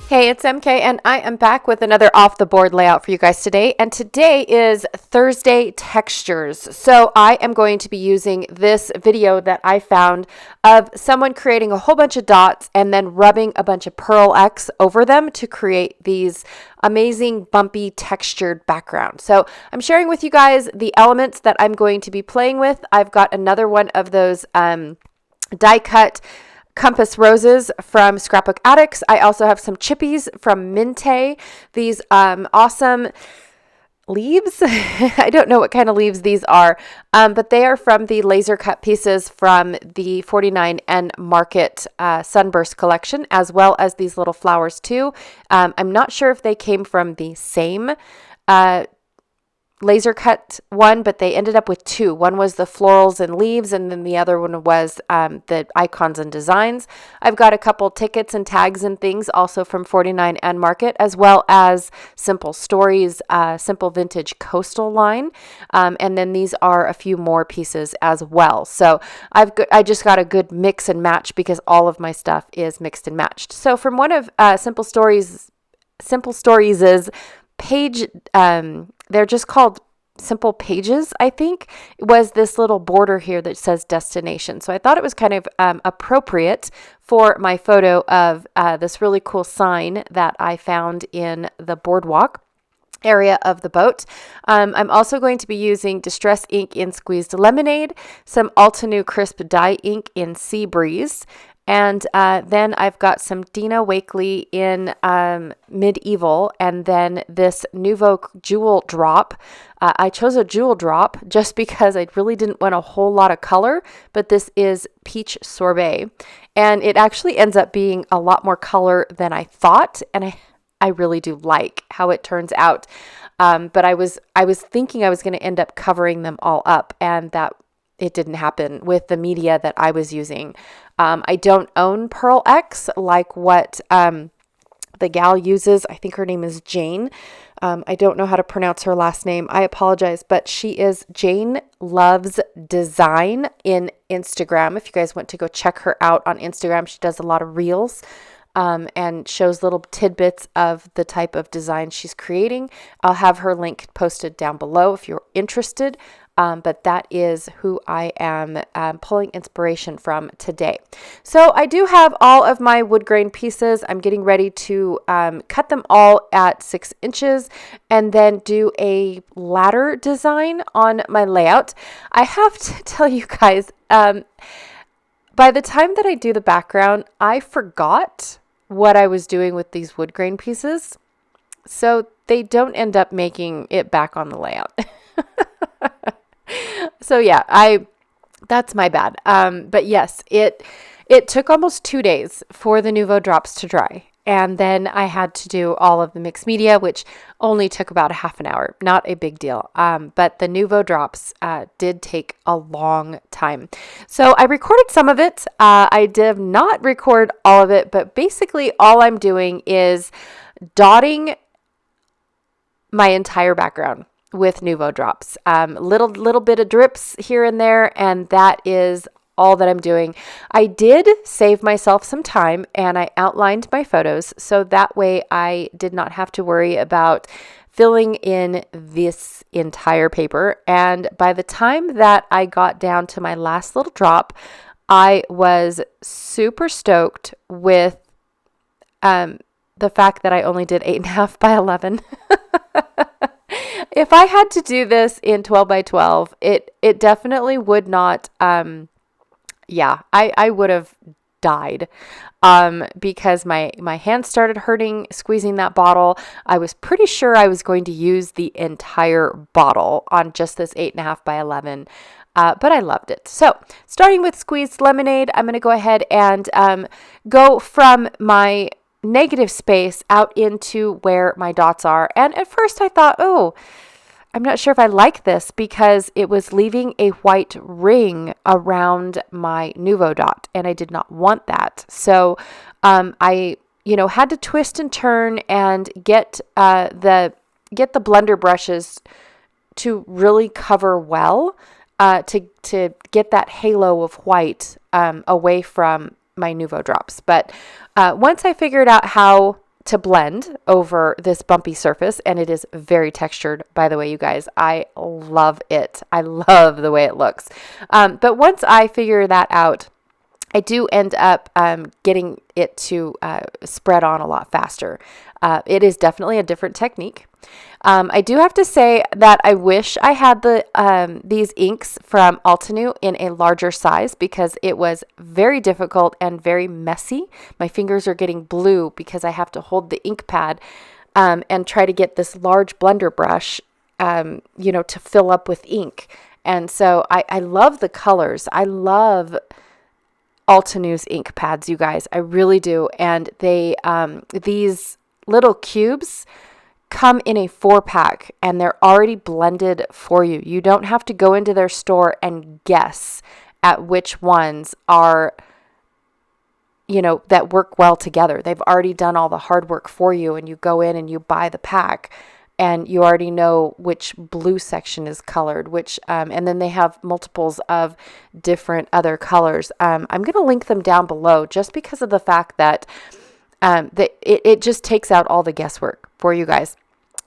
Hey, it's MK, and I am back with another off the board layout for you guys today. And today is Thursday textures. So I am going to be using this video that I found of someone creating a whole bunch of dots and then rubbing a bunch of Pearl X over them to create these amazing bumpy textured background. So I'm sharing with you guys the elements that I'm going to be playing with. I've got another one of those die cut Compass Roses from Scrapbook Addicts. I also have some chippies from Minte. These awesome leaves. I don't know what kind of leaves these are, but they are from the laser cut pieces from the 49 and Market Sunburst collection, as well as these little flowers too. I'm not sure if they came from the same laser cut one, but they ended up with two. One was the florals and leaves, and then the other one was the icons and designs. I've got a couple tickets and tags and things also from 49 and Market, as well as Simple Stories, Simple Vintage Coastal line. And then these are a few more pieces as well. So I just got a good mix and match because all of my stuff is mixed and matched. So from one of Simple Stories' page, they're just called simple pages, I think, was this little border here that says destination. So I thought it was kind of appropriate for my photo of this really cool sign that I found in the boardwalk area of the boat. I'm also going to be using Distress ink in Squeezed Lemonade, some Altenew Crisp dye ink in Sea Breeze, and then I've got some Dina Wakley in Medieval, and then this Nuvo Jewel Drop. I chose a jewel drop just because I really didn't want a whole lot of color, but this is Peach Sorbet. And it actually ends up being a lot more color than I thought, and I really do like how it turns out. But I was thinking I was going to end up covering them all up, and that it didn't happen with the media that I was using. I don't own Pearl X like what the gal uses. I think her name is Jane. I don't know how to pronounce her last name. I apologize, but she is Jane Loves Design in Instagram. If you guys want to go check her out on Instagram, she does a lot of reels and shows little tidbits of the type of design she's creating. I'll have her link posted down below if you're interested. But that is who I am pulling inspiration from today. So I do have all of my wood grain pieces. I'm getting ready to cut them all at 6 inches and then do a ladder design on my layout. I have to tell you guys, by the time that I do the background, I forgot what I was doing with these wood grain pieces. So they don't end up making it back on the layout. So yeah, that's my bad. But yes, it took almost 2 days for the Nuvo drops to dry. And then I had to do all of the mixed media, which only took about a half an hour. Not a big deal. But the Nuvo drops did take a long time. So I recorded some of it. I did not record all of it, but basically all I'm doing is dotting my entire background with Nuvo drops. Little bit of drips here and there, and that is all that I'm doing. I did save myself some time and I outlined my photos so that way I did not have to worry about filling in this entire paper. And by the time that I got down to my last little drop, I was super stoked with the fact that I only did 8.5 by 11. If I had to do this in 12 by 12, it definitely would not, I would have died because my hands started hurting squeezing that bottle. I was pretty sure I was going to use the entire bottle on just this 8.5 by 11. But I loved it. So starting with Squeezed Lemonade, I'm going to go ahead and go from my negative space out into where my dots are. And at first I thought, I'm not sure if I like this because it was leaving a white ring around my Nuvo dot, and I did not want that. So I had to twist and turn and get the blender brushes to really cover well to get that halo of white away from my Nuvo drops. But once I figured out how to blend over this bumpy surface, and it is very textured, by the way, you guys. I love it. I love the way it looks. But once I figure that out, I do end up getting it to spread on a lot faster. It is definitely a different technique. I do have to say that I wish I had these inks from Altenew in a larger size, because it was very difficult and very messy. My fingers are getting blue because I have to hold the ink pad and try to get this large blender brush, to fill up with ink. And so I love the colors. I love Altenew's ink pads, you guys. I really do. And these little cubes come in a 4-pack, and they're already blended for you. You don't have to go into their store and guess at which ones are, that work well together. They've already done all the hard work for you, and you go in and you buy the pack, and you already know which blue section is colored, and then they have multiples of different other colors. I'm going to link them down below, just because of the fact that it just takes out all the guesswork for you guys.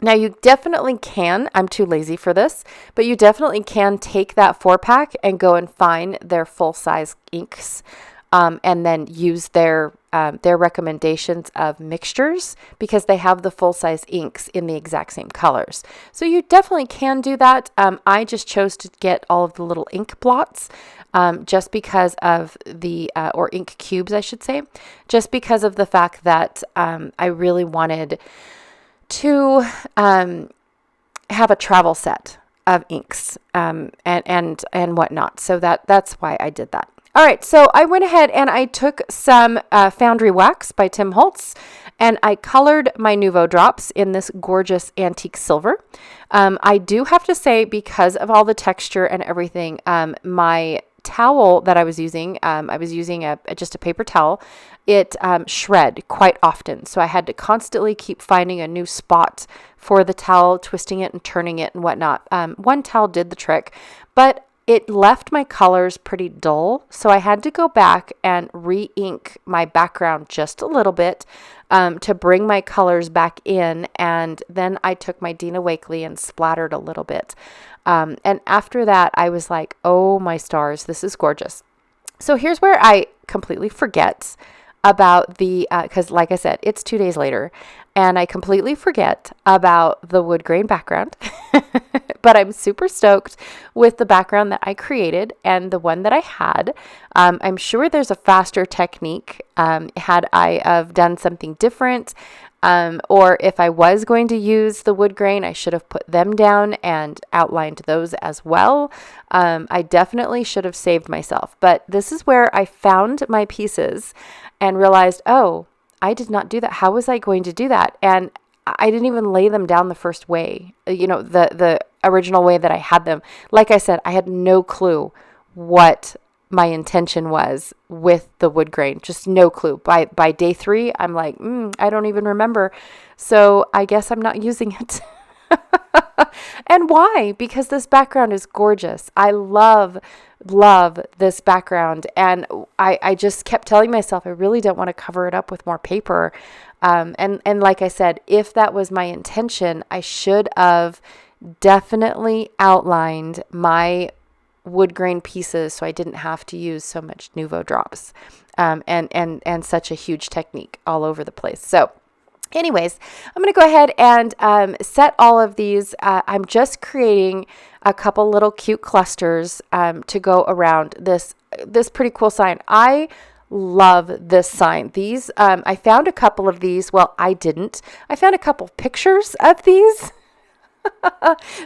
Now, you definitely can, I'm too lazy for this, but you definitely can take that 4-pack and go and find their full-size inks, and then use their recommendations of mixtures, because they have the full-size inks in the exact same colors. So you definitely can do that. I just chose to get all of the little ink blots, just because of or ink cubes, I should say, just because of the fact that I really wanted to have a travel set of inks and whatnot. So that's why I did that. All right, so I went ahead and I took some Foundry Wax by Tim Holtz, and I colored my Nuvo drops in this gorgeous antique silver. I do have to say, because of all the texture and everything, my towel that I was using just a paper towel. It shred quite often, so I had to constantly keep finding a new spot for the towel, twisting it and turning it and whatnot. One towel did the trick, but it left my colors pretty dull, so I had to go back and re-ink my background just a little bit to bring my colors back in, and then I took my Dina Wakley and splattered a little bit. And after that, I was like, oh my stars, this is gorgeous. So here's where I completely forget about because like I said, it's 2 days later, and I completely forget about the wood grain background. But I'm super stoked with the background that I created and the one that I had. I'm sure there's a faster technique had I have done something different. Or if I was going to use the wood grain, I should have put them down and outlined those as well. I definitely should have saved myself. But this is where I found my pieces and realized, oh, I did not do that. How was I going to do that? And I didn't even lay them down the first way, the original way that I had them. Like I said, I had no clue what my intention was with the wood grain, just no clue. By day 3, I'm like, I don't even remember. So I guess I'm not using it. And why? Because this background is gorgeous. I love this background. And I just kept telling myself, I really don't want to cover it up with more paper. And like I said, if that was my intention, I should have definitely outlined my wood grain pieces so I didn't have to use so much Nuvo drops and such a huge technique all over the place. So anyways, I'm going to go ahead and set all of these. I'm just creating a couple little cute clusters to go around this pretty cool sign. I love this sign. These, I found a couple of these. Well, I didn't. I found a couple pictures of these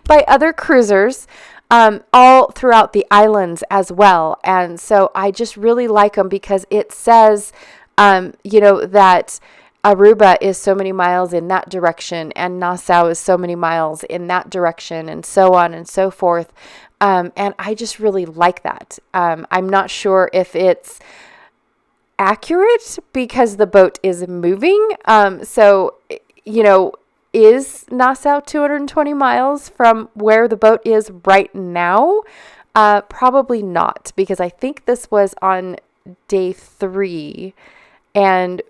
by other cruisers all throughout the islands as well. And so I just really like them because it says, that Aruba is so many miles in that direction and Nassau is so many miles in that direction and so on and so forth. And I just really like that. I'm not sure if it's accurate because the boat is moving. Is Nassau 220 miles from where the boat is right now? Probably not, because I think this was on day 3 and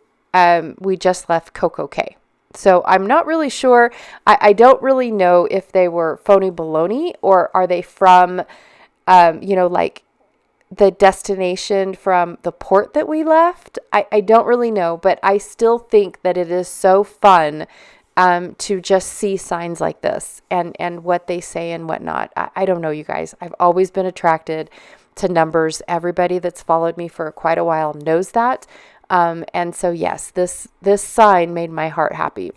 we just left Coco Cay. So I'm not really sure. I don't really know if they were phony baloney or are they from, like the destination from the port that we left. I don't really know, but I still think that it is so fun to just see signs like this and what they say and whatnot. I don't know, you guys. I've always been attracted to numbers. Everybody that's followed me for quite a while knows that. And so, yes, this sign made my heart happy.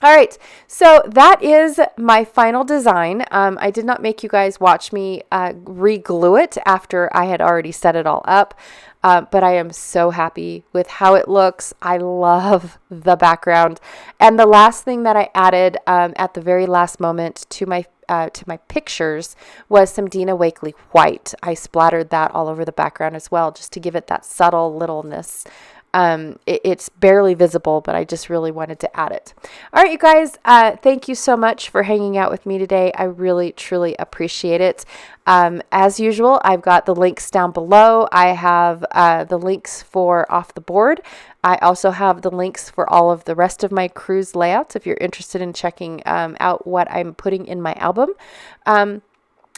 All right, so that is my final design. I did not make you guys watch me re-glue it after I had already set it all up, but I am so happy with how it looks. I love the background. And the last thing that I added at the very last moment to my pictures was some Dina Wakley white. I splattered that all over the background as well, just to give it that subtle littleness. It's barely visible, but I just really wanted to add it. All right, you guys, thank you so much for hanging out with me today. I really, truly appreciate it. As usual, I've got the links down below. I have the links for Off the Board. I also have the links for all of the rest of my cruise layouts if you're interested in checking out what I'm putting in my album.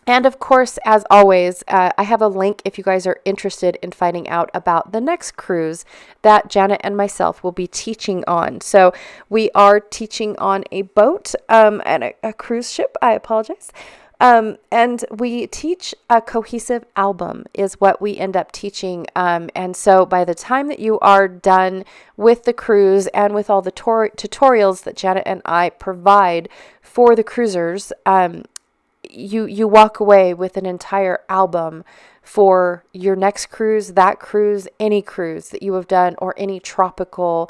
And of course, as always, I have a link if you guys are interested in finding out about the next cruise that Janet and myself will be teaching on. So we are teaching on a boat and a cruise ship. I apologize. And we teach a cohesive album is what we end up teaching. And so by the time that you are done with the cruise and with all the tutorials that Janet and I provide for the cruisers, you walk away with an entire album for your next cruise, that cruise, any cruise that you have done, or any tropical,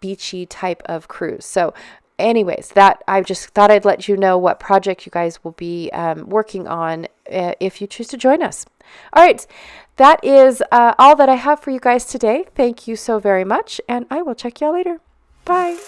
beachy type of cruise. So anyways, that I just thought I'd let you know what project you guys will be working on if you choose to join us. All right, that is all that I have for you guys today. Thank you so very much, and I will check y'all later. Bye.